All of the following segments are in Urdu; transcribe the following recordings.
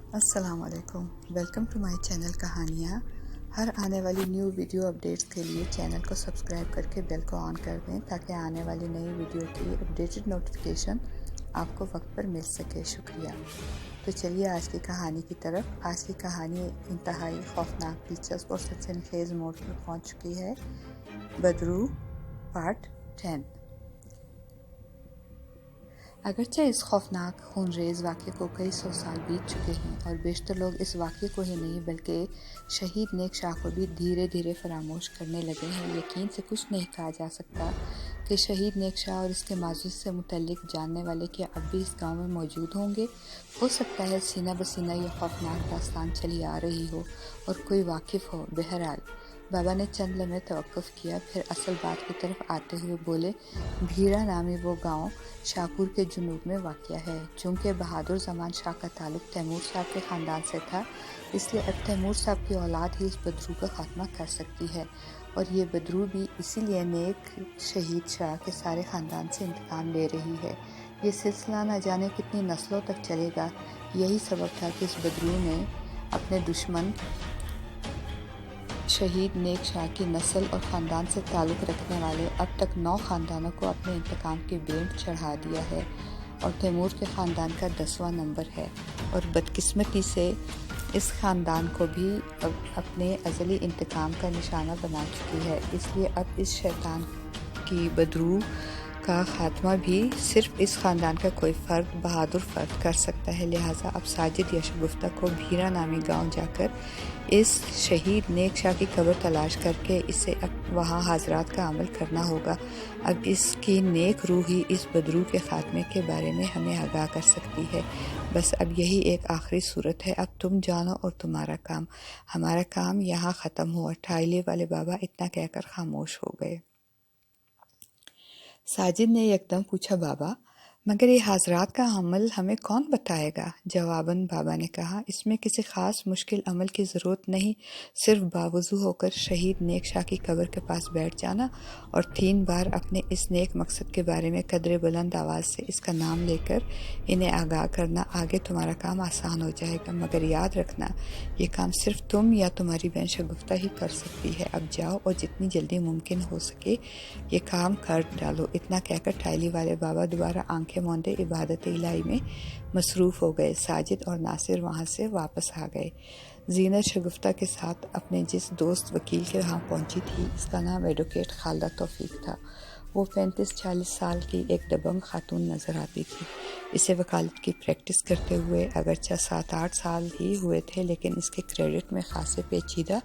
السلام علیکم، ویلکم ٹو مائی چینل کہانیاں۔ ہر آنے والی نیو ویڈیو اپڈیٹس کے لیے چینل کو سبسکرائب کر کے بیل کو آن کر دیں تاکہ آنے والی نئی ویڈیو کی اپڈیٹڈ نوٹیفیکیشن آپ کو وقت پر مل سکے۔ شکریہ۔ تو چلیے آج کی کہانی کی طرف۔ آج کی کہانی انتہائی خوفناک، دلچسپ اور سچ انخیز موڑ پر پہنچ چکی ہے۔ بدرو پارٹ 10۔ اگرچہ اس خوفناک خونریز واقعے کو کئی سو سال بیت چکے ہیں اور بیشتر لوگ اس واقعے کو ہی نہیں بلکہ شہید نیک شاہ کو بھی دھیرے دھیرے فراموش کرنے لگے ہیں، یقین سے کچھ نہیں کہا جا سکتا کہ شہید نیک شاہ اور اس کے ماضی سے متعلق جاننے والے کیا اب بھی اس گاؤں میں موجود ہوں گے۔ ہو سکتا ہے سینہ بسینہ یہ خوفناک داستان چلی آ رہی ہو اور کوئی واقف ہو۔ بہرحال بابا نے چند لمحے توقف کیا، پھر اصل بات کی طرف آتے ہوئے بولے، بھیرا نامی وہ گاؤں شاہپور کے جنوب میں واقع ہے۔ چونکہ بہادر زمان شاہ کا تعلق تیمور صاحب کے خاندان سے تھا، اس لیے اب تیمور صاحب کی اولاد ہی اس بدرو کا خاتمہ کر سکتی ہے، اور یہ بدرو بھی اسی لیے نیک شہید شاہ کے سارے خاندان سے انتقام لے رہی ہے۔ یہ سلسلہ نہ جانے کتنی نسلوں تک چلے گا۔ یہی سبب تھا کہ اس بدرو نے اپنے دشمن شہید نیک شاہ کی نسل اور خاندان سے تعلق رکھنے والے اب تک 9 خاندانوں کو اپنے انتقام کی بینٹ چڑھا دیا ہے، اور تیمور کے خاندان کا 10واں نمبر ہے، اور بدقسمتی سے اس خاندان کو بھی اب اپنے ازلی انتقام کا نشانہ بنا چکی ہے۔ اس لیے اب اس شیطان کی بدرو کا خاتمہ بھی صرف اس خاندان کا کوئی فرد، بہادر فرد کر سکتا ہے۔ لہٰذا اب ساجد یا شگفتہ کو بھیرا نامی گاؤں جا کر اس شہید نیک شاہ کی قبر تلاش کر کے اسے وہاں حاضرات کا عمل کرنا ہوگا۔ اب اس کی نیک روح ہی اس بدرو کے خاتمے کے بارے میں ہمیں آگاہ کر سکتی ہے۔ بس اب یہی ایک آخری صورت ہے، اب تم جانو اور تمہارا کام۔ ہمارا کام یہاں ختم ہوا۔ ٹھائیلے والے بابا اتنا کہہ کر خاموش ہو گئے۔ ساجد نے یکدم پوچھا، بابا مگر یہ حاضرات کا عمل ہمیں کون بتائے گا؟ جواباً بابا نے کہا، اس میں کسی خاص مشکل عمل کی ضرورت نہیں، صرف باوضو ہو کر شہید نیک شاہ کی قبر کے پاس بیٹھ جانا اور 3 بار اپنے اس نیک مقصد کے بارے میں قدر بلند آواز سے اس کا نام لے کر انہیں آگاہ کرنا۔ آگے تمہارا کام آسان ہو جائے گا، مگر یاد رکھنا یہ کام صرف تم یا تمہاری بہن شگفتہ ہی کر سکتی ہے۔ اب جاؤ اور جتنی جلدی ممکن ہو سکے یہ کام کر ڈالو۔ اتنا کہہ کر ٹھائیلی والے بابا دوبارہ آنکھیں موندے عبادت الہی میں مصروف ہو گئے۔ ساجد اور ناصر وہاں سے واپس آ گئے۔ زینت شگفتہ کے ساتھ اپنے جس دوست وکیل کے ہاں پہنچی تھی، اس کا نام ایڈوکیٹ خالدہ توفیق تھا۔ وہ 35-40 سال کی ایک دبنگ خاتون نظر آتی تھی۔ اسے وکالت کی پریکٹس کرتے ہوئے اگرچہ 7-8 سال ہی ہوئے تھے، لیکن اس کے کریڈٹ میں خاصے پیچیدہ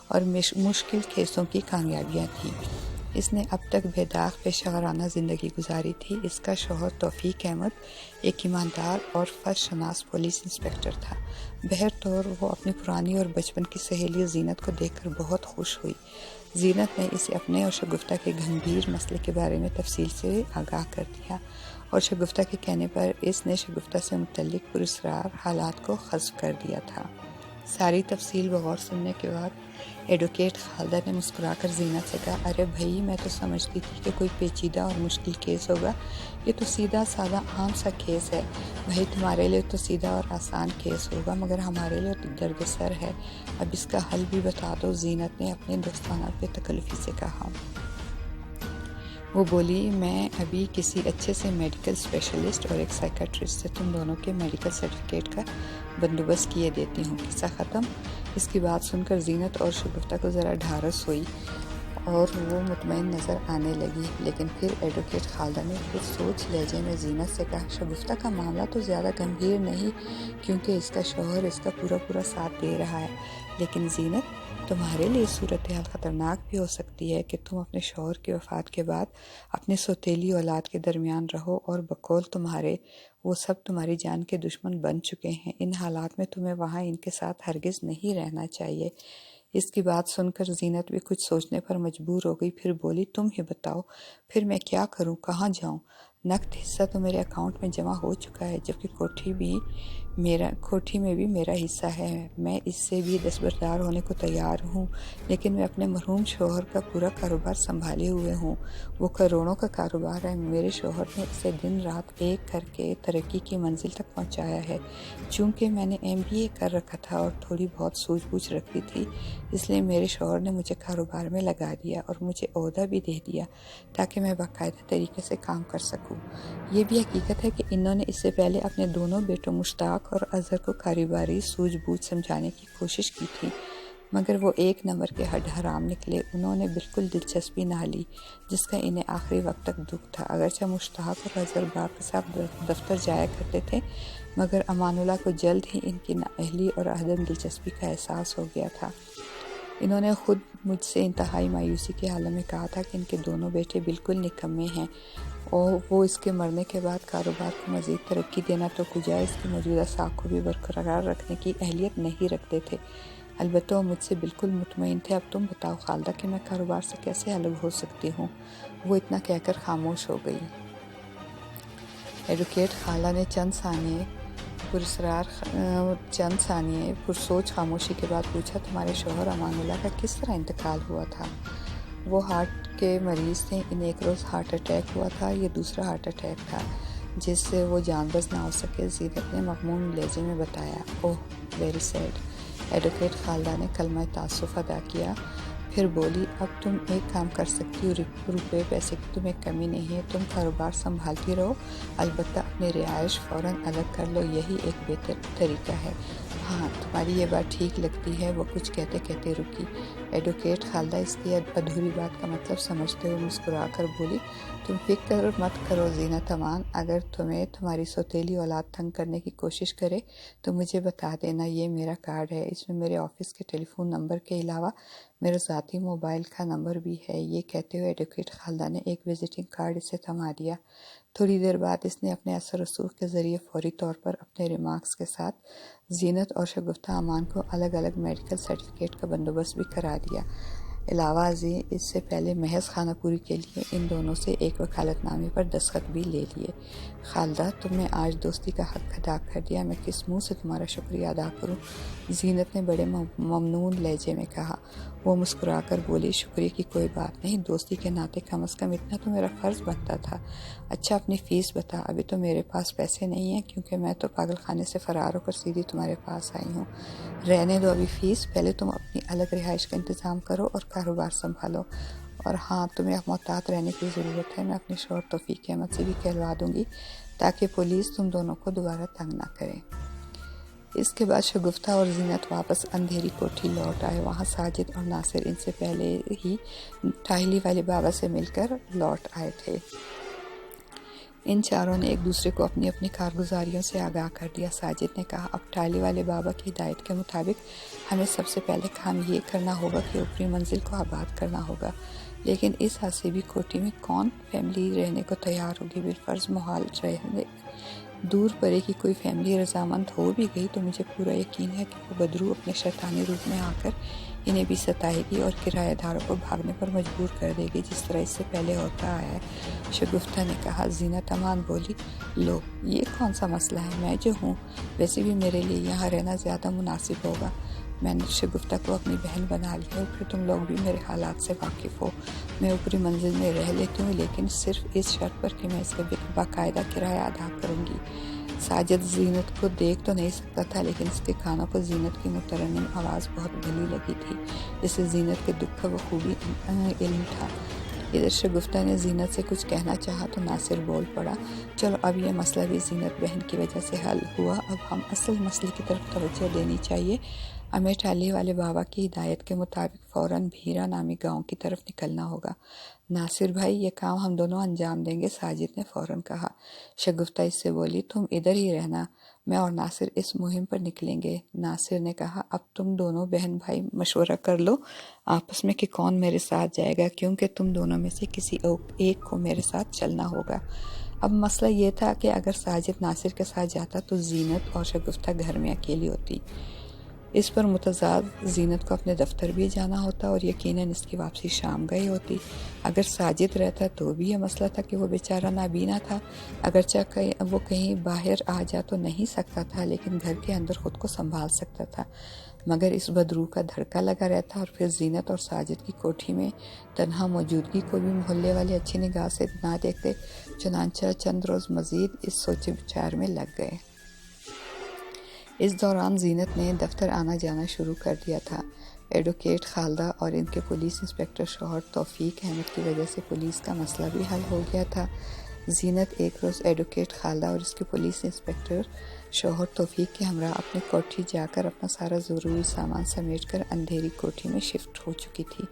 اور مشکل کیسوں کی کامیابیاں تھیں۔ اس نے اب تک بے داغ پیشہ ورانہ زندگی گزاری تھی۔ اس کا شوہر توفیق احمد ایک ایماندار اور فرض شناس پولیس انسپکٹر تھا۔ بہرطور وہ اپنی پرانی اور بچپن کی سہیلی زینت کو دیکھ کر بہت خوش ہوئی۔ زینت نے اسے اپنے اور شگفتہ کے گمبھیر مسئلے کے بارے میں تفصیل سے آگاہ کر دیا، اور شگفتہ کے کہنے پر اس نے شگفتہ سے متعلق پراسرار حالات کو حذف کر دیا تھا۔ ساری تفصیل بغور سننے کے بعد ایڈوکیٹ خالدہ نے مسکرا کر زینت سے کہا، ارے بھائی، میں تو سمجھتی تھی کہ کوئی پیچیدہ اور مشکل کیس ہوگا، یہ تو سیدھا سادہ عام سا کیس ہے۔ بھائی تمہارے لیے تو سیدھا اور آسان کیس ہوگا، مگر ہمارے لیے تو درد سر ہے۔ اب اس کا حل بھی بتا دو، زینت نے اپنے دوستانہ بے تکلفی سے کہا۔ وہ بولی، میں ابھی کسی اچھے سے میڈیکل اسپیشلسٹ اور ایک سائیکٹرسٹ سے تم دونوں کے میڈیکل سرٹیفکیٹ کا بندوبست کیے دیتی ہوں۔ قصہ ختم۔ اس کی بات سن کر زینت اور شگفتہ کو ذرا ڈھارس ہوئی اور وہ مطمئن نظر آنے لگی، لیکن پھر ایڈوکیٹ خالدہ نے پھر سوچ لہجے میں زینت سے کہا، شگفتہ کا معاملہ تو زیادہ گمبھیر نہیں، کیونکہ اس کا شوہر اس کا پورا ساتھ دے رہا ہے، لیکن زینت تمہارے لیے صورتحال خطرناک بھی ہو سکتی ہے کہ تم اپنے شوہر کی وفات کے بعد اپنے سوتیلی اولاد کے درمیان رہو، اور بقول تمہارے وہ سب تمہاری جان کے دشمن بن چکے ہیں۔ ان حالات میں تمہیں وہاں ان کے ساتھ ہرگز نہیں رہنا چاہیے۔ اس کی بات سن کر زینت بھی کچھ سوچنے پر مجبور ہو گئی، پھر بولی، تم ہی بتاؤ، پھر میں کیا کروں، کہاں جاؤں؟ نقد حصہ تو میرے اکاؤنٹ میں جمع ہو چکا ہے، جبکہ کوٹھی میں بھی میرا حصہ ہے۔ میں اس سے بھی دستبردار ہونے کو تیار ہوں، لیکن میں اپنے مرحوم شوہر کا پورا کاروبار سنبھالے ہوئے ہوں۔ وہ کروڑوں کا کاروبار ہے۔ میرے شوہر نے اسے دن رات ایک کر کے ترقی کی منزل تک پہنچایا ہے۔ چونکہ میں نے MBA کر رکھا تھا اور تھوڑی بہت سوجھ بوجھ رکھتی تھی، اس لیے میرے شوہر نے مجھے کاروبار میں لگا دیا اور مجھے عہدہ بھی دے دیا تاکہ میں باقاعدہ طریقے سے کام کر سکوں۔ یہ بھی حقیقت ہے کہ انہوں نے اس سے پہلے اپنے دونوں بیٹوں مشتاق اور اظہر کو کاروباری سوجھ بوجھ سمجھانے کی کوشش کی تھی، مگر وہ ایک نمبر کے ہڈ حرام نکلے۔ انہوں نے بالکل دلچسپی نہ لی، جس کا انہیں آخری وقت تک دکھ تھا۔ اگرچہ مشتاق اور اظہر باپ کے ساتھ دفتر جایا کرتے تھے، مگر امان اللہ کو جلد ہی ان کی نااہلی اور عدم دلچسپی کا احساس ہو گیا تھا۔ انہوں نے خود مجھ سے انتہائی مایوسی کے حالت میں کہا تھا کہ ان کے دونوں بیٹے بالکل نکمے ہیں اور وہ اس کے مرنے کے بعد کاروبار کو مزید ترقی دینا تو کجا اس کی موجودہ ساکھ کو بھی برقرار رکھنے کی اہلیت نہیں رکھتے تھے۔ البتہ وہ مجھ سے بالکل مطمئن تھے۔ اب تم بتاؤ خالدہ کہ میں کاروبار سے کیسے الگ ہو سکتی ہوں؟ وہ اتنا کہہ کر خاموش ہو گئی۔ ایڈوکیٹ خالہ نے چند ثانیے پرسوچ خاموشی کے بعد پوچھا، تمہارے شوہر امان اللہ کا کس طرح انتقال ہوا تھا؟ وہ ہارٹ کے مریض تھے۔ انہیں ایک روز ہارٹ اٹیک ہوا تھا۔ یہ دوسرا ہارٹ اٹیک تھا جس سے وہ جان بز نہ ہو سکے، زینت نے مغموم لہجے میں بتایا۔ اوہ ویری سیڈ۔ ایڈوکیٹ خالدہ نے کلمہ تعاسف ادا کیا، پھر بولی، اب تم ایک کام کر سکتی ہو، روپے پیسے کی تمہیں کمی نہیں ہے، تم کاروبار سنبھالتی رہو، البتہ اپنی رہائش فوراً الگ کر لو، یہی ایک بہتر طریقہ ہے۔ ہاں تمہاری یہ بات ٹھیک لگتی ہے۔ وہ کچھ کہتے کہتے رکی۔ ایڈوکیٹ خالدہ اس کی ادھوری بات کا مطلب سمجھتے ہوئے مسکرا کر بولی، تم فکر مت کرو زینت امان، اگر تمہیں تمہاری سوتیلی اولاد تنگ کرنے کی کوشش کرے تو مجھے بتا دینا، یہ میرا کارڈ ہے، اس میں میرے آفس کے ٹیلی فون نمبر کے علاوہ میرا ذاتی موبائل کا نمبر بھی ہے۔ یہ کہتے ہوئے ایڈوکیٹ خالدہ نے ایک وزٹنگ کارڈ اسے تھما دیا۔ تھوڑی دیر بعد اس نے اپنے اثر رسوخ کے ذریعے فوری طور پر اپنے ریمارکس کے ساتھ زینت اور شگفتہ امان کو الگ الگ میڈیکل سرٹیفکیٹ کا بندوبست بھی کرا دیا۔ علاوہ ازیں اس سے پہلے محض خانہ پوری کے لیے ان دونوں سے ایک وکالت نامے پر دستخط بھی لے لیے۔ خالدہ تم نے آج دوستی کا حق ادا کر دیا، میں کس منہ سے تمہارا شکریہ ادا کروں؟ زینت نے بڑے ممنون لہجے میں کہا۔ وہ مسکرا کر بولی، شکریہ کی کوئی بات نہیں، دوستی کے ناطے کم از کم اتنا تو میرا فرض بنتا تھا۔ اچھا اپنی فیس بتا۔ ابھی تو میرے پاس پیسے نہیں ہیں کیونکہ میں تو پاگل خانے سے فرار ہو کر سیدھی تمہارے پاس آئی ہوں۔ رہنے دو ابھی فیس، پہلے تم اپنی الگ رہائش کا انتظام کرو اور کاروبار سنبھالو۔ اور ہاں تمہیں اب محتاط رہنے کی ضرورت ہے، میں اپنے شوہر توفیق احمد سے بھی کہلوا دوں گی تاکہ پولیس تم دونوں کو دوبارہ تنگ نہ کرے۔ اس کے بعد شگفتہ اور زینت واپس اندھیری کوٹھی لوٹ آئے۔ وہاں ساجد اور ناصر ان سے پہلے ہی ٹاہلی والے بابا سے مل کر لوٹ آئے تھے۔ ان چاروں نے ایک دوسرے کو اپنی اپنی کارگزاریوں سے آگاہ کر دیا۔ ساجد نے کہا، اب ٹاہلی والے بابا کی ہدایت کے مطابق ہمیں سب سے پہلے کام یہ کرنا ہوگا کہ اوپری منزل کو آباد کرنا ہوگا، لیکن اس حسیبی کوٹھی میں کون فیملی رہنے کو تیار ہوگی؟ بالفرض محال رہنے دور پرے کی کوئی فیملی رضامند ہو بھی گئی تو مجھے پورا یقین ہے کہ وہ بدرو اپنے شیطانی روپ میں آ کر انہیں بھی ستائے گی اور کرایہ داروں کو بھاگنے پر مجبور کر دے گی، جس طرح اس سے پہلے ہوتا آیا ہے۔ شگفتہ نے کہا۔ زینت امان بولی، لو یہ کون سا مسئلہ ہے، میں جو ہوں، ویسے بھی میرے لیے یہاں رہنا زیادہ مناسب ہوگا۔ میں نے شگفتہ کو اپنی بہن بنا لیا اور پھر تم لوگ بھی میرے حالات سے واقف ہو۔ میں اوپری منزل میں رہ لیتی ہوں، لیکن صرف اس شرط پر کہ میں اس کا باقاعدہ کرایہ ادا کروں گی۔ ساجد زینت کو دیکھ تو نہیں سکتا تھا، لیکن اس کے کانوں کو زینت کی مترنم آواز بہت بھلی لگی تھی، جسے زینت کے دکھ کا بخوبی علم تھا۔ ادھر شگفتہ نے زینت سے کچھ کہنا چاہا تو ناصر بول پڑا، چلو اب یہ مسئلہ بھی زینت بہن کی وجہ سے حل ہوا، اب ہم اصل مسئلے کی طرف توجہ دینی چاہیے۔ ہمیں ٹاہلی والے بابا کی ہدایت کے مطابق فوراً بھیرا نامی گاؤں کی طرف نکلنا ہوگا۔ ناصر بھائی یہ کام ہم دونوں انجام دیں گے، ساجد نے فوراً کہا۔ شگفتہ اس سے بولی، تم ادھر ہی رہنا، میں اور ناصر اس مہم پر نکلیں گے۔ ناصر نے کہا، اب تم دونوں بہن بھائی مشورہ کر لو آپس میں کہ کون میرے ساتھ جائے گا، کیونکہ تم دونوں میں سے کسی ایک کو میرے ساتھ چلنا ہوگا۔ اب مسئلہ یہ تھا کہ اگر ساجد ناصر کے ساتھ جاتا تو زینت اور شگفتہ گھر میں اکیلی ہوتی۔ اس پر متضاد زینت کو اپنے دفتر بھی جانا ہوتا اور یقیناً اس کی واپسی شام گئی ہوتی۔ اگر ساجد رہتا تو بھی یہ مسئلہ تھا کہ وہ بیچارہ نابینا تھا، اگرچہ وہ کہیں باہر آ جا تو نہیں سکتا تھا لیکن گھر کے اندر خود کو سنبھال سکتا تھا، مگر اس بدروح کا دھڑکا لگا رہتا اور پھر زینت اور ساجد کی کوٹھی میں تنہا موجودگی کو بھی محلے والے اچھی نگاہ سے نہ دیکھتے، چنانچہ چند روز مزید اس سوچ بچار میں لگ گئے۔ اس دوران زینت نے دفتر آنا جانا شروع کر دیا تھا۔ ایڈوکیٹ خالدہ اور ان کے پولیس انسپکٹر شوہر توفیق احمد کی وجہ سے پولیس کا مسئلہ بھی حل ہو گیا تھا۔ زینت ایک روز ایڈوکیٹ خالدہ اور اس کے پولیس انسپکٹر شوہر توفیق کے ہمراہ اپنی کوٹھی جا کر اپنا سارا ضروری سامان سمیٹ کر اندھیری کوٹھی میں شفٹ ہو چکی تھی۔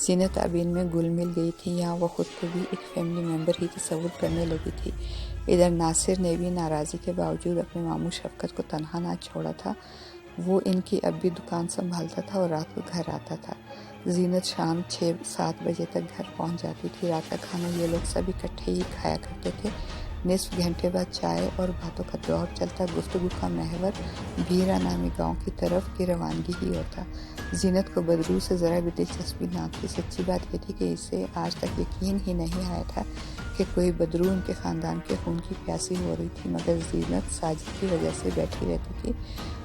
زینت اب ان میں گل مل گئی تھی، یہاں وہ خود کو بھی ایک فیملی ممبر ہی تصور کرنے لگی تھی۔ ادھر ناصر نے بھی ناراضی کے باوجود اپنے ماموں شفقت کو تنہا نہ چھوڑا تھا، وہ ان کی اب بھی دکان سنبھالتا تھا اور رات کو گھر آتا تھا۔ زینت شام 6-7 بجے تک گھر پہنچ جاتی تھی۔ رات کا کھانا یہ لوگ سب اکٹھے ہی کھایا کرتے تھے۔ نصف گھنٹے بعد چائے اور باتوں کا دور چلتا، گفتگو کا محور بھیرا نامی گاؤں کی طرف کی روانگی ہی ہوتا۔ زینت کو بدرو سے ذرا بھی دلچسپی نہ تھی۔ سچی بات یہ تھی کہ اسے آج تک یقین ہی نہیں آیا تھا کہ کوئی بدرو ان کے خاندان کے خون کی پیاسی ہو رہی تھی، مگر زینت ساجد کی وجہ سے بیٹھی رہتی تھی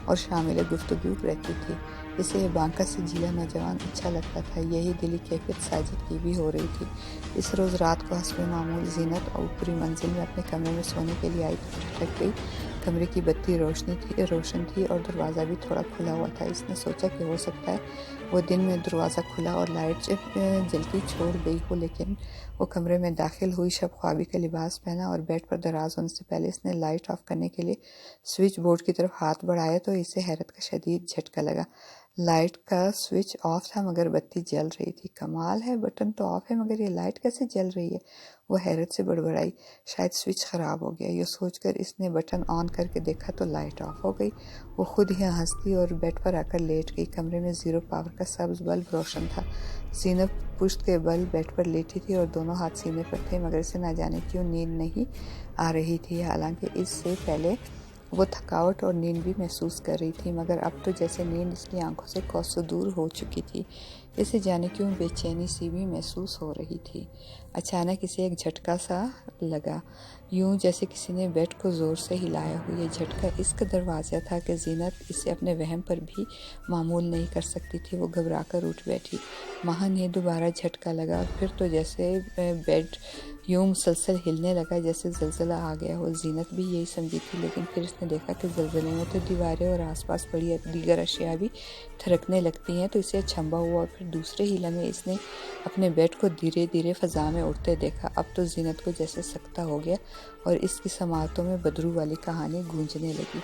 اور شامل گفتگو رہتی تھی۔ اسے یہ بانکا سے جیلا نوجوان اچھا لگتا تھا، یہی دلی کیفیت ساجد کی بھی ہو رہی تھی۔ اس روز رات کو حسب معمول زینت اوپری منزل میں اپنے کمرے میں سونے کے لیے آئی تو ٹھٹک گئی۔ کمرے کی بتی روشن تھی اور دروازہ بھی تھوڑا کھلا ہوا تھا۔ اس نے سوچا کہ ہو سکتا ہے وہ دن میں دروازہ کھلا اور لائٹ جلتی چھوڑ گئی ہو، لیکن وہ کمرے میں داخل ہوئی، شب خوابی کا لباس پہنا اور بیڈ پر دراز ہونے سے پہلے اس نے لائٹ آف کرنے کے لیے سوئچ بورڈ کی طرف ہاتھ بڑھایا تو اسے حیرت کا شدید جھٹکا لگا۔ لائٹ کا سوئچ آف تھا مگر بتی جل رہی تھی۔ کمال ہے، بٹن تو آف ہے مگر یہ لائٹ کیسے جل رہی ہے؟ وہ حیرت سے بڑبڑائی۔ شاید سوئچ خراب ہو گیا، یہ سوچ کر اس نے بٹن آن کر کے دیکھا تو لائٹ آف ہو گئی۔ وہ خود ہی ہنسی اور بیڈ پر آ کر لیٹ گئی۔ کمرے میں 0 پاور کا سبز بلب روشن تھا۔ زینت پشت کے بل بیڈ پر لیٹی تھی اور دونوں ہاتھ سینے پر تھے، مگر اسے نہ جانے کیوں نیند نہیں آ رہی تھی، حالانکہ اس سے پہلے وہ تھکاوٹ اور نیند بھی محسوس کر رہی تھی، مگر اب تو جیسے نیند اس کی آنکھوں سے کوسوں دور ہو چکی تھی۔ اسے جانے کیوں بے چینی سی بھی محسوس ہو رہی تھی۔ اچانک اسے ایک جھٹکا سا لگا، یوں جیسے کسی نے بیڈ کو زور سے ہلایا ہو۔ یہ جھٹکا اس قدر واضح تھا کہ زینت اسے اپنے وہم پر بھی معمول نہیں کر سکتی تھی۔ وہ گھبرا کر اٹھ بیٹھی۔ مہن ہی دوبارہ جھٹکا لگا اور پھر تو جیسے بیڈ یوں مسلسل ہلنے لگا جیسے زلزلہ آ گیا ہو۔ زینت بھی یہی سمجھی تھی، لیکن پھر اس نے دیکھا کہ زلزلے میں تو دیواریں اور آس پاس پڑی دیگر اشیاء بھی تھرکنے لگتی ہیں، تو اسے اچنبھا ہوا اور پھر دوسرے ہی لمحے اس نے اپنے بیڈ کو دھیرے دھیرے فضا میں اڑتے دیکھا۔ اب تو زینت کو جیسے سکتہ ہو گیا اور اس کی سماعتوں میں بدرو والی کہانی گونجنے لگی۔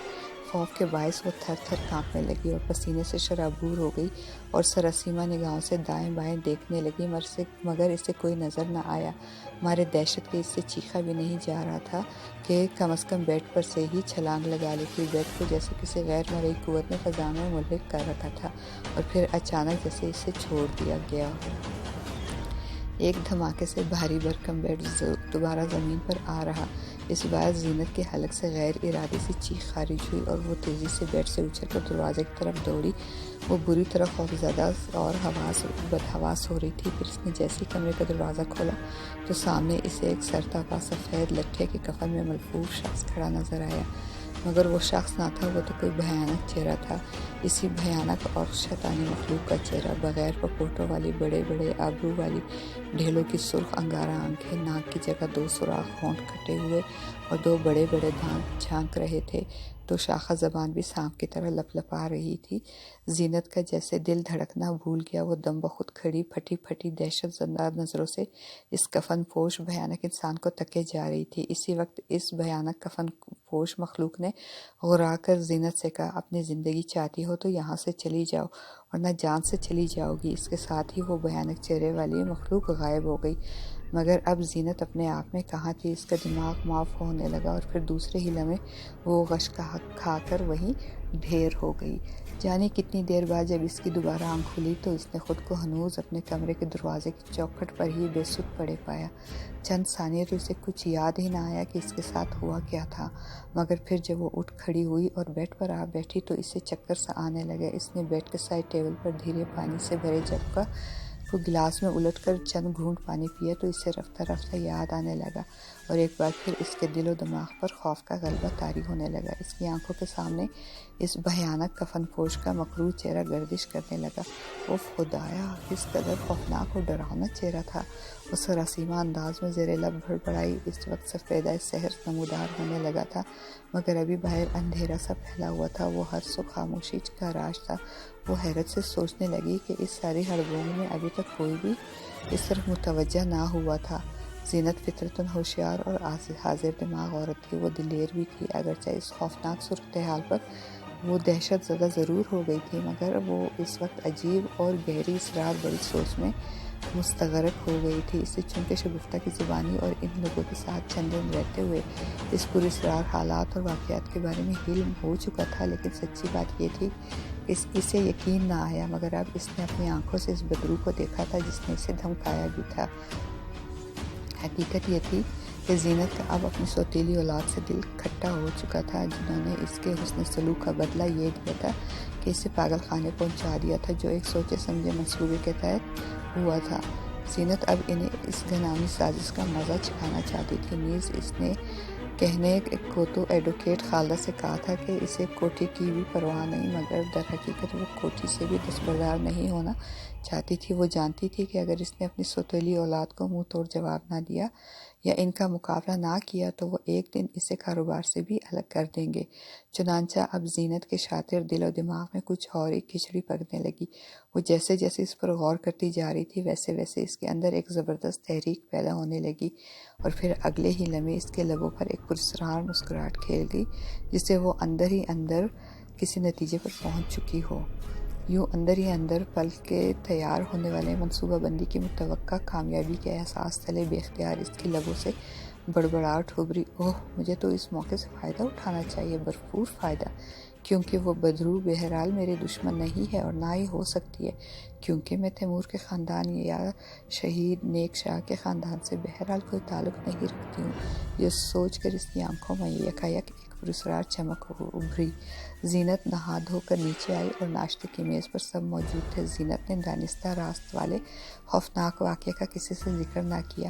خوف کے باعث وہ تھر تھر کانپنے لگی اور پسینے سے شرابور ہو گئی اور سراسیمہ نگاہوں سے دائیں بائیں دیکھنے لگی، مگر اسے کوئی نظر نہ آیا۔ مارے دہشت کے اس سے چیخا بھی نہیں جا رہا تھا کہ کم از کم بیڈ پر سے ہی چھلانگ لگا لیتی۔ بیڈ کو جیسے کسی غیر مرئی قوت نے فضا میں ملحق کر رکھا تھا اور پھر اچانک جیسے اسے چھوڑ دیا گیا ہو۔ ایک دھماکے سے بھاری بھرکم بیڈ دوبارہ زمین پر آ رہا۔ اس بار زینت کے حلق سے غیر ارادی سی چیخ خارج ہوئی اور وہ تیزی سے بیڈ سے اچھل کر دروازے کی طرف دوڑی۔ وہ بری طرح خوفزدہ اور بدحواس ہو رہی تھی۔ پھر اس نے جیسے ہی کمرے کا دروازہ کھولا تو سامنے اسے ایک سرتاپا سفید لٹھے کے کفن میں ملفوف شخص کھڑا نظر آیا، مگر وہ شخص نہ تھا، وہ تو کوئی بھیانک چہرہ تھا، اسی بھیانک اور شیطانی مخلوق کا چہرہ، بغیر پپوٹوں والی بڑے بڑے ابرو والی ڈھیلوں کی سرخ انگارہ آنکھیں، ناک کی جگہ 2 سوراخ ہونٹ کٹے ہوئے اور 2 بڑے بڑے دانت جھانک رہے تھے، تو شاخہ زبان بھی سانپ کی طرح لپلپا رہی تھی۔ زینت کا جیسے دل دھڑکنا بھول گیا، وہ دم بخود کھڑی پھٹی پھٹی دہشت زدہ نظروں سے اس کفن پوش بھیانک انسان کو تکے جا رہی تھی۔ اسی وقت اس بھیانک کفن پوش مخلوق نے غرا کر زینت سے کہا، اپنی زندگی چاہتی ہو تو یہاں سے چلی جاؤ ورنہ جان سے چلی جاؤ گی۔ اس کے ساتھ ہی وہ بھیانک چہرے والی مخلوق غائب ہو گئی۔ مگر اب زینت اپنے آپ میں کہاں تھی، اس کا دماغ معاف ہونے لگا اور پھر دوسرے ہی لمحے وہ غش کھا کر وہیں ڈھیر ہو گئی۔ جانے کتنی دیر بعد جب اس کی دوبارہ آنکھ کھلی تو اس نے خود کو ہنوز اپنے کمرے کے دروازے کی چوکھٹ پر ہی بے سدھ پڑے پایا۔ چند ثانیے تو اسے کچھ یاد ہی نہ آیا کہ اس کے ساتھ ہوا کیا تھا، مگر پھر جب وہ اٹھ کھڑی ہوئی اور بیڈ پر آ بیٹھی تو اسے چکر سا آنے لگا۔ اس نے بیڈ کے سائڈ ٹیبل پر دھیرے پانی سے بھرے جگ کو گلاس میں الٹ کر چند گھونٹ پانی پیا تو اسے رفتہ رفتہ یاد آنے لگا اور ایک بار پھر اس کے دل و دماغ پر خوف کا غلبہ طاری ہونے لگا۔ اس کی آنکھوں کے سامنے اس بھیانک کفن پوش کا مکروہ چہرہ گردش کرنے لگا۔ اوف خدایا، کس قدر خوفناک اور ڈراؤنا چہرہ تھا۔ وہ سراسیمہ انداز میں زیر لب بڑبڑائی۔ اس وقت سفیدہ سحر نمودار ہونے لگا تھا، مگر ابھی باہر اندھیرا سا پھیلا ہوا تھا۔ وہ ہر سو خاموشی کا راج تھا۔ وہ حیرت سے سوچنے لگی کہ اس ساری ہڑبڑ میں ابھی تک کوئی بھی اس طرف متوجہ نہ ہوا تھا۔ زینت فطرتاً ہوشیار اور حاضر دماغ عورت تھی۔ وہ دلیر بھی تھی، اگرچہ اس خوفناک صورتحال پر وہ دہشت زدہ ضرور ہو گئی تھی، مگر وہ اس وقت عجیب اور گہری اسرار بڑی سوچ میں مستغرق ہو گئی تھی۔ اسے چونکہ شگفتہ کی زبانی اور ان لوگوں کے ساتھ چند دن رہتے ہوئے اس پراسرار حالات اور واقعات کے بارے میں علم ہو چکا تھا، لیکن سچی بات یہ تھی کہ اسے یقین نہ آیا۔ مگر اب اس نے اپنی آنکھوں سے اس بدرو کو دیکھا تھا جس نے اسے دھمکایا بھی تھا۔ حقیقت یہ تھی کہ زینت کا اب اپنی سوتیلی اولاد سے دل کھٹا ہو چکا تھا، جنہوں نے اس کے حسن سلوک کا بدلہ یہ دیا تھا کہ اسے پاگل خانے پہنچا دیا تھا، جو ایک سوچے سمجھے منصوبے کے تحت ہوا تھا۔ زینت اب انہیں اس گھناؤنی سازش کا مزہ چکھانا چاہتی تھی۔ نیز اس نے کہنے کو تو ایڈوکیٹ خالدہ سے کہا تھا کہ اسے کوٹھی کی بھی پرواہ نہیں، مگر در حقیقت وہ کوٹھی سے بھی دستبردار نہیں ہونا چاہتی تھی۔ وہ جانتی تھی کہ اگر اس نے اپنی سوتیلی اولاد کو منہ توڑ جواب نہ دیا یا ان کا مقابلہ نہ کیا تو وہ ایک دن اسے کاروبار سے بھی الگ کر دیں گے۔ چنانچہ اب زینت کے شاطر دل و دماغ میں کچھ اور ہی کھچڑی پکنے لگی۔ وہ جیسے جیسے اس پر غور کرتی جا رہی تھی ویسے ویسے اس کے اندر ایک زبردست تحریک پیدا ہونے لگی، اور پھر اگلے ہی لمحے اس کے لبوں پر ایک پراسرار مسکراہٹ کھیل گئی، جس سے وہ اندر ہی اندر کسی نتیجے پر پہنچ چکی ہو۔ یوں اندر ہی اندر پل کے تیار ہونے والے منصوبہ بندی کی متوقع کامیابی کے احساس تلے بے اختیار اس کی لبوں سے بڑبڑاہٹ ابھری۔ اوہ، مجھے تو اس موقع سے فائدہ اٹھانا چاہیے، بھرپور فائدہ، کیونکہ وہ بدرو بہرحال میرے دشمن نہیں ہے اور نہ ہی ہو سکتی ہے، کیونکہ میں تیمور کے خاندان یا شہید نیک شاہ کے خاندان سے بہرحال کوئی تعلق نہیں رکھتی ہوں۔ یہ سوچ کر اس کی آنکھوں میں یکایک ایک پراسرار چمک ابھری۔ زینت نہا دھو کر نیچے آئی اور ناشتے کی میز پر سب موجود تھے۔ زینت نے دانستہ راست والے خوفناک واقعے کا کسی سے ذکر نہ کیا۔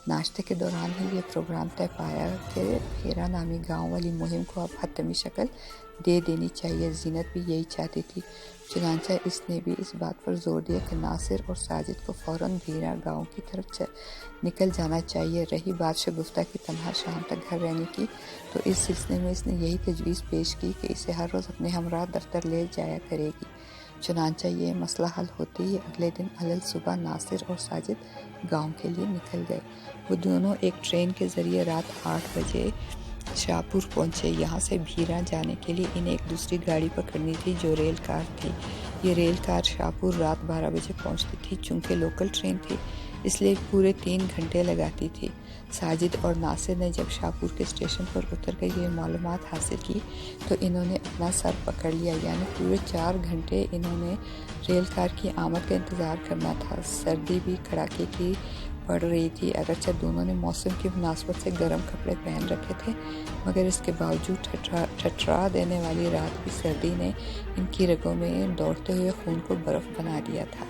ناشتے کے دوران ہی یہ پروگرام طے پایا کہ بھیرا نامی گاؤں والی مہم کو اب حتمی شکل دے دینی چاہیے۔ زینت بھی یہی چاہتی تھی، چنانچہ اس نے بھی اس بات پر زور دیا کہ ناصر اور ساجد کو فوراً بھیرا گاؤں کی طرف نکل جانا چاہیے۔ رہی بات شگفتہ کی تنہا شام تک گھر رہنے کی، تو اس سلسلے میں اس نے یہی تجویز پیش کی کہ اسے ہر روز اپنے ہمراہ دفتر لے جایا کرے گی۔ چنانچہ یہ مسئلہ حل ہوتے ہی اگلے دن الصبح ناصر اور ساجد گاؤں کے لیے نکل گئے۔ وہ دونوں ایک ٹرین کے ذریعے رات 8 بجے شاہپور پہنچے۔ یہاں سے بھیرا جانے کے لیے انہیں ایک دوسری گاڑی پکڑنی تھی جو ریل کار تھی۔ یہ ریل کار شاہپور رات 12 بجے پہنچتی تھی۔ چونکہ لوکل ٹرین تھی اس لیے پورے 3 گھنٹے لگاتی تھی۔ ساجد اور ناصر نے جب شاہپور کے اسٹیشن پر اتر کر یہ معلومات حاصل کی تو انہوں نے اپنا سر پکڑ لیا، یعنی پورے 4 گھنٹے انہوں نے ریل کار کی آمد کا انتظار کرنا تھا۔ سردی بھی کڑاکے کی پڑ رہی تھی، اگرچہ دونوں نے موسم کی مناسبت سے گرم کپڑے پہن رکھے تھے، مگر اس کے باوجود ٹھٹرا دینے والی رات کی سردی نے ان کی رگوں میں دوڑتے ہوئے خون کو برف بنا دیا تھا۔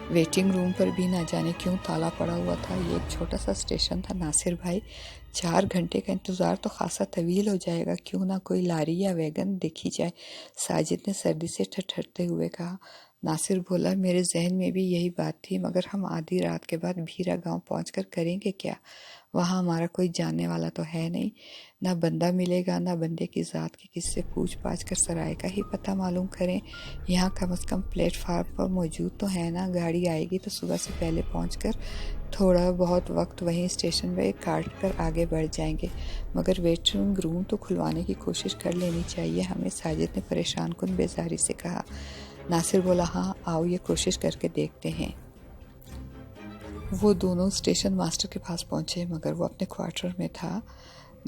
ویٹنگ روم پر بھی نہ جانے کیوں تالا پڑا ہوا تھا۔ یہ ایک چھوٹا سا اسٹیشن تھا۔ ناصر بھائی، 4 گھنٹے کا انتظار تو خاصا طویل ہو جائے گا، کیوں نہ کوئی لاری یا ویگن دیکھی جائے، ساجد نے سردی سے ٹھٹھرتے ہوئے کہا۔ ناصر بولا، میرے ذہن میں بھی یہی بات تھی، مگر ہم آدھی رات کے بعد بھیرا گاؤں پہنچ کر کریں گے کیا؟ وہاں ہمارا کوئی جاننے والا تو ہے نہیں، نہ بندہ ملے گا، نہ بندے کی ذات کی کسی سے پوچھ پاچھ کر سرائے کا ہی پتہ معلوم کریں۔ یہاں کم از کم پلیٹ فارم پر موجود تو ہے نا، گاڑی آئے گی تو صبح سے پہلے پہنچ کر تھوڑا بہت وقت وہیں اسٹیشن پہ کاٹ کر آگے بڑھ جائیں گے، مگر ویٹنگ روم تو کھلوانے کی کوشش کر لینی چاہیے ہمیں، ساجد نے پریشان کن بیزاری سے کہا۔ ناصر بولا، ہاں آؤ یہ کوشش کر کے دیکھتے ہیں۔ وہ دونوں اسٹیشن ماسٹر کے پاس پہنچے مگر وہ اپنے کوارٹر میں تھا۔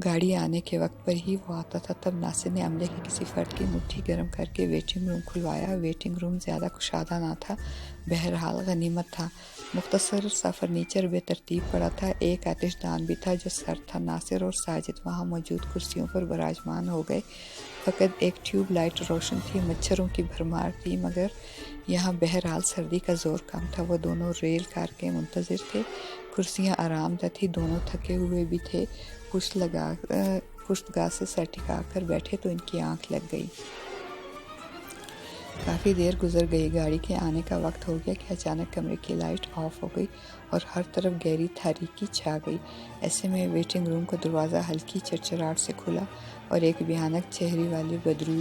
گاڑی آنے کے وقت پر ہی وہ آتا تھا۔ تب ناصر نے عملے کے کسی فرد کی مٹھی گرم کر کے ویٹنگ روم کھلوایا۔ ویٹنگ روم زیادہ کشادہ نہ تھا، بہرحال غنیمت تھا۔ مختصر سا فرنیچر بے ترتیب پڑا تھا، ایک آتش دان بھی تھا جو سرد تھا۔ ناصر اور ساجد وہاں موجود کرسیوں پر براجمان ہو گئے۔ فقط ایک ٹیوب لائٹ روشن تھی، مچھروں کی بھرمار تھی، مگر یہاں بہرحال سردی کا زور کم تھا۔ وہ دونوں ریل کار کے منتظر تھے۔ کرسیاں آرام دہ تھیں، دونوں تھکے ہوئے بھی تھے۔ پشتگاہ سے سر ٹکا کر بیٹھے تو ان کی آنکھ لگ گئی۔ کافی دیر گزر گئی، گاڑی کے آنے کا وقت ہو گیا کہ اچانک کمرے کی لائٹ آف ہو گئی اور ہر طرف گہری تاریکی چھا گئی۔ ایسے میں ویٹنگ روم کا دروازہ ہلکی چرچراہٹ سے کھلا اور ایک بھیانک چہرے والی بدرو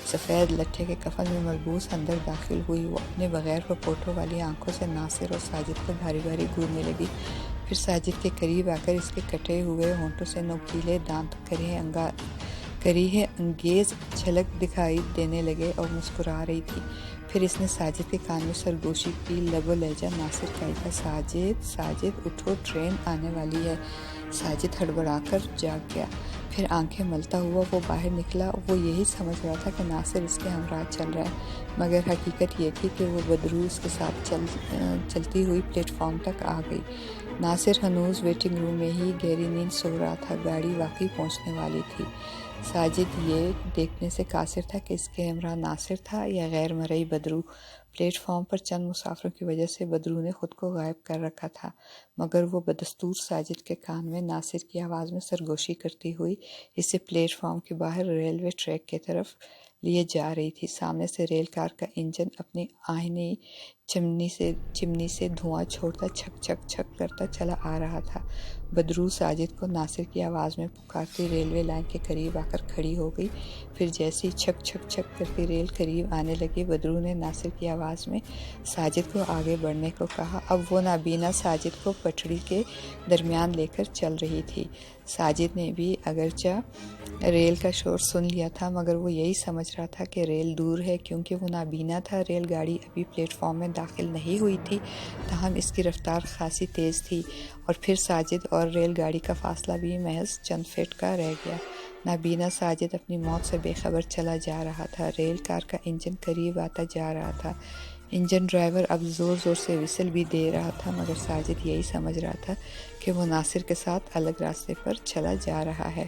سفید لٹھے کے کفن میں ملبوس اندر داخل ہوئی۔ وہ اپنے بغیر پپوٹوں والی آنکھوں سے ناصر اور ساجد کو بھاری بھاری گھورنے لگی، پھر ساجد کے قریب آ کر اس کے کٹے ہوئے ہونٹوں سے نوکیلے دانت کریہ انگیز جھلک دکھائی دینے لگے اور مسکرا رہی تھی۔ پھر اس نے ساجد کے کان میں سرگوشی کی، لب و لہجہ ناصر کا ہی تھا۔ ساجد اٹھو، ٹرین آنے والی ہے۔ ساجد ہڑبڑا کر جاگ گیا، پھر آنکھیں ملتا ہوا وہ باہر نکلا۔ وہ یہی سمجھ رہا تھا کہ ناصر اس کے ہمراہ چل رہا ہے، مگر حقیقت یہ تھی کہ وہ بدرو اس کے ساتھ چلتی ہوئی پلیٹ فارم تک آ گئی۔ ناصر ہنوز ویٹنگ روم میں ہی گہری نیند سو رہا تھا، گاڑی واقعی پہنچنے والی تھی۔ ساجد یہ دیکھنے سے قاصر تھا کہ اس کے ہمراہ ناصر تھا یا غیر مرئی بدرو۔ پلیٹ فارم پر چند مسافروں کی وجہ سے بدرو نے خود کو غائب کر رکھا تھا، مگر وہ بدستور ساجد کے کان میں ناصر کی آواز میں سرگوشی کرتی ہوئی اسے پلیٹ فارم کے باہر ریلوے ٹریک کی طرف لیے جا رہی تھی۔ سامنے سے ریل کار کا انجن اپنی آہنی چمنی سے دھواں چھوڑتا چھک چھک چھک کرتا چلا آ رہا تھا۔ بدرو ساجد کو ناصر کی آواز میں پکارتی ریلوے لائن کے قریب آ کر کھڑی ہو گئی۔ پھر جیسے ہی چھک چھک چھک کرتی ریل قریب آنے لگی، بدرو نے ناصر کی آواز میں ساجد کو آگے بڑھنے کو کہا۔ اب وہ نابینا ساجد کو پٹڑی کے درمیان لے کر چل رہی تھی۔ ساجد نے بھی اگرچہ ریل کا شور سن لیا تھا، مگر وہ یہی سمجھ رہا تھا کہ ریل دور ہے، کیونکہ وہ نابینا تھا۔ ریل گاڑی ابھی پلیٹ فارم میں داخل نہیں ہوئی تھی، تاہم اس کی رفتار خاصی تیز تھی، اور پھر ساجد اور ریل گاڑی کا فاصلہ بھی محض چند فٹ کا رہ گیا۔ نابینا ساجد اپنی موت سے بے خبر چلا جا رہا تھا۔ ریل کار کا انجن قریب آتا جا رہا تھا۔ انجن ڈرائیور اب زور زور سے وسل بھی دے رہا تھا، مگر ساجد یہی سمجھ رہا تھا کہ وہ ناصر کے ساتھ الگ راستے پر چلا جا رہا ہے۔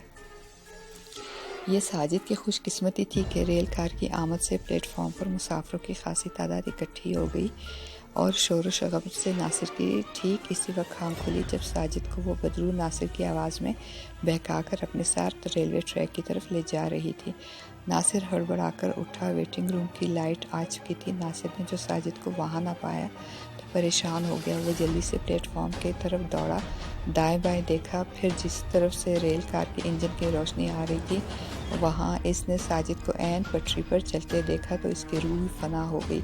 یہ ساجد کی خوش قسمتی تھی کہ ریل کار کی آمد سے پلیٹ فارم پر مسافروں کی خاصی تعداد اکٹھی ہو گئی، اور شور و شغب سے ناصر کی ٹھیک اسی وقت آنکھ کھلی جب ساجد کو وہ بدرو ناصر کی آواز میں بہکا کر اپنے ساتھ ریلوے ٹریک کی طرف لے جا رہی تھی۔ ناصر ہڑبڑا کر اٹھا، ویٹنگ روم کی لائٹ آ چکی تھی۔ ناصر نے جو ساجد کو وہاں نہ پایا تو پریشان ہو گیا۔ وہ جلدی سے پلیٹ فارم کی طرف دوڑا، دائیں بائیں دیکھا، پھر جس طرف سے ریل کار کے انجن کی روشنی آ رہی تھی وہاں اس نے ساجد کو عین پٹری پر چلتے دیکھا تو اس کی روح فنا ہو گئی۔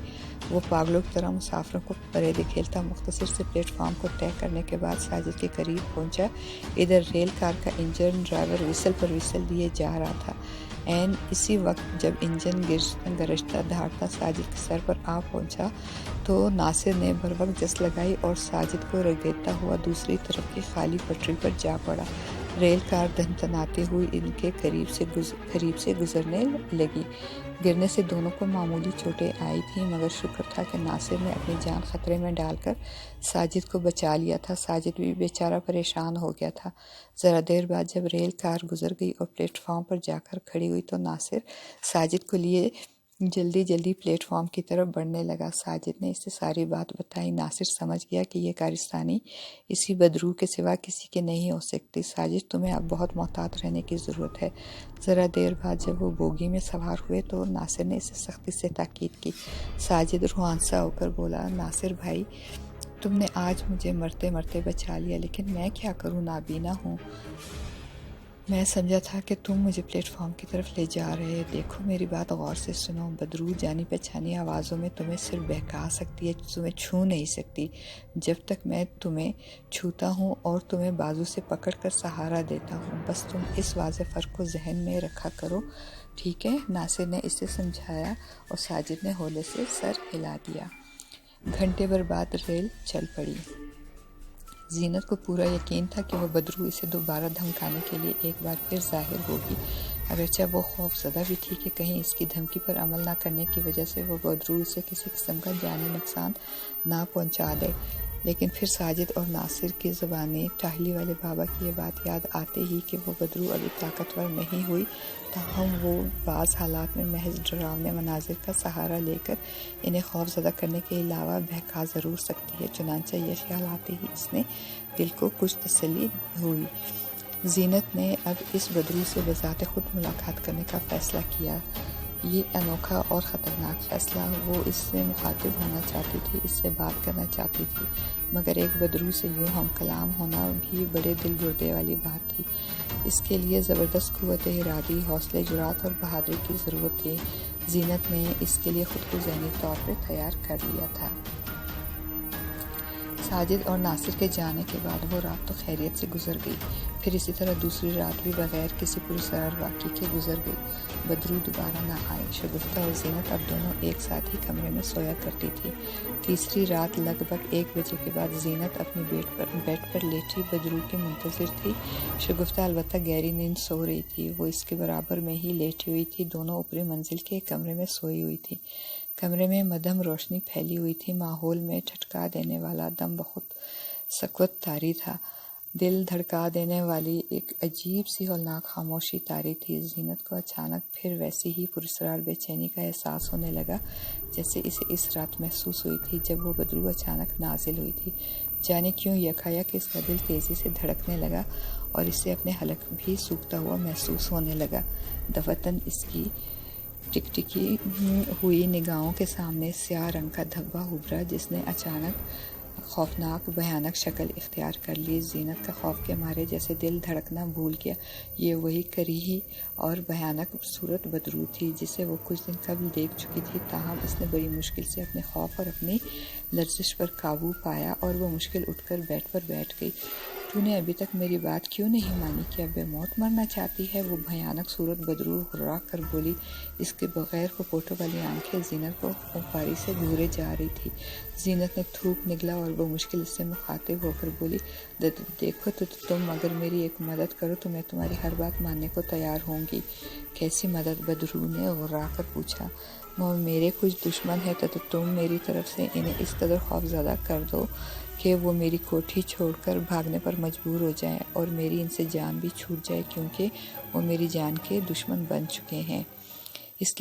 وہ پاگلوں کی طرح مسافروں کو پرے دکھیلتا مختصر سے پلیٹ فارم کو طے کرنے کے بعد ساجد کے قریب پہنچا۔ ادھر ریل کار کا انجن ڈرائیور وسل پر وسل دیے جا رہا تھا۔ عین اسی وقت جب انجن گرجتا دھاڑتا ساجد کے سر پر آ پہنچا تو ناصر نے بروقت جس لگائی اور ساجد کو رگڑتا ہوا دوسری طرف کی خالی پٹری پر جا پڑا۔ ریل کار دھندناتی ہوئی ان کے قریب سے گزرنے لگی۔ گرنے سے دونوں کو معمولی چوٹیں آئی تھیں، مگر شکر تھا کہ ناصر نے اپنی جان خطرے میں ڈال کر ساجد کو بچا لیا تھا۔ ساجد بھی بیچارہ پریشان ہو گیا تھا۔ ذرا دیر بعد جب ریل کار گزر گئی اور پلیٹ فارم پر جا کر کھڑی ہوئی تو ناصر ساجد کو لیے جلدی پلیٹ فارم کی طرف بڑھنے لگا۔ ساجد نے اسے ساری بات بتائی۔ ناصر سمجھ گیا کہ یہ کارستانی اسی بدرو کے سوا کسی کی نہیں ہو سکتی۔ ساجد، تمہیں اب بہت محتاط رہنے کی ضرورت ہے۔ ذرا دیر بعد جب وہ بوگی میں سوار ہوئے تو ناصر نے اسے سختی سے تاکید کی۔ ساجد روحانسا ہو کر بولا، ناصر بھائی، تم نے آج مجھے مرتے مرتے بچا لیا، لیکن میں کیا کروں، نابینا ہوں۔ میں سمجھا تھا کہ تم مجھے پلیٹ فارم کی طرف لے جا رہے۔ دیکھو میری بات غور سے سنو۔ بدرو جانی پہچانی آوازوں میں تمہیں صرف بہکا سکتی ہے، تمہیں چھو نہیں سکتی۔ جب تک میں تمہیں چھوتا ہوں اور تمہیں بازو سے پکڑ کر سہارا دیتا ہوں، بس تم اس واضح فرق کو ذہن میں رکھا کرو، ٹھیک ہے؟ ناصر نے اسے سمجھایا اور ساجد نے ہولے سے سر ہلا دیا۔ گھنٹے بھر بعد ریل چل پڑی۔ زینت کو پورا یقین تھا کہ وہ بدرو اسے دوبارہ دھمکانے کے لیے ایک بار پھر ظاہر ہوگی، اگرچہ وہ خوف زدہ بھی تھی کہ کہیں اس کی دھمکی پر عمل نہ کرنے کی وجہ سے وہ بدرو اسے کسی قسم کا جانی نقصان نہ پہنچا دے۔ لیکن پھر ساجد اور ناصر کی زبانیں ٹاہلی والے بابا کی یہ بات یاد آتے ہی کہ وہ بدرو ابھی طاقتور نہیں ہوئی، تاہم وہ بعض حالات میں محض ڈراونے مناظر کا سہارا لے کر انہیں خوف زدہ کرنے کے علاوہ بہکا ضرور سکتی ہے، چنانچہ یہ خیال آتے ہی اس نے دل کو کچھ تسلی ہوئی۔ زینت نے اب اس بدرو سے بذات خود ملاقات کرنے کا فیصلہ کیا۔ یہ انوکھا اور خطرناک فیصلہ، وہ اس سے مخاطب ہونا چاہتی تھی، اس سے بات کرنا چاہتی تھی، مگر ایک بدرو سے یوں ہم کلام ہونا بھی بڑے دل گردے والی بات تھی۔ اس کے لیے زبردست قوت ارادی، حوصلے، جرأت اور بہادری کی ضرورت تھی۔ زینت نے اس کے لیے خود کو ذہنی طور پر تیار کر لیا تھا۔ ساجد اور ناصر کے جانے کے بعد وہ رات تو خیریت سے گزر گئی، پھر اسی طرح دوسری رات بھی بغیر کسی پراسرار واقعے کے گزر گئی۔ بدرو دوبارہ نہ آئی۔ شگفتہ اور زینت اب دونوں ایک ساتھ ہی کمرے میں سویا کرتی تھی۔ تیسری رات لگ بھگ 1 بجے کے بعد زینت اپنی بیڈ پر لیٹی بدرو کے منتظر تھی۔ شگفتہ البتہ گہری نیند سو رہی تھی، وہ اس کے برابر میں ہی لیٹی ہوئی تھی، دونوں اوپری منزل کے ایک کمرے میں سوئی ہوئی تھی۔ کمرے میں مدھم روشنی پھیلی ہوئی تھی، ماحول میں ٹھٹکا دینے والا دم بخود سکوت طاری تھا، دل دھڑکا دینے والی ایک عجیب سی ہولناک خاموشی طاری تھی۔ زینت کو اچانک پھر ویسی ہی پراسرار بے چینی کا احساس ہونے لگا جیسے اسے اس رات محسوس ہوئی تھی جب وہ بدرو اچانک نازل ہوئی تھی۔ جانے کیوں یکایک اس کا دل تیزی سے دھڑکنے لگا اور اسے اپنے حلق بھی سوکھتا ہوا محسوس ہونے لگا۔ دفعتاً اس کی ٹکٹکی ہوئی نگاہوں کے سامنے سیاہ رنگ کا دھبہ ابھرا جس نے اچانک خوفناک بھیانک شکل اختیار کر لی۔ زینت کا خوف کے مارے جیسے دل دھڑکنا بھول گیا۔ یہ وہی کریہی اور بھیانک صورت بدرو تھی جسے وہ کچھ دن قبل دیکھ چکی تھی، تاہم اس نے بڑی مشکل سے اپنے خوف اور اپنی لرزش پر قابو پایا اور وہ مشکل اٹھ کر بیڈ پر بیٹھ گئی۔ تو نے ابھی تک میری بات کیوں نہیں مانی؟ کیا بے موت مرنا چاہتی ہے؟ وہ بھیانک صورت بدرو ہرا کر بولی۔ اس کے بغیر پپوٹوں والی آنکھیں زینت کو خونخواری سے گھورے جا رہی تھی۔ زینت نے تھوک نگلا اور وہ مشکل سے مخاطب ہو کر بولی، دیکھو تو تم اگر میری ایک مدد کرو تو میں تمہاری ہر بات ماننے کو تیار ہوں گی۔ کیسی مدد؟ بدرو نے غرا کر پوچھا۔ میرے کچھ دشمن ہیں تو تم میری طرف سے انہیں اس قدر خوفزدہ کر دو کہ وہ میری کوٹھی چھوڑ کر بھاگنے پر مجبور ہو جائیں اور میری ان سے جان بھی چھوٹ جائے، کیونکہ وہ میری جان کے دشمن بن چکے ہیں۔ اس کی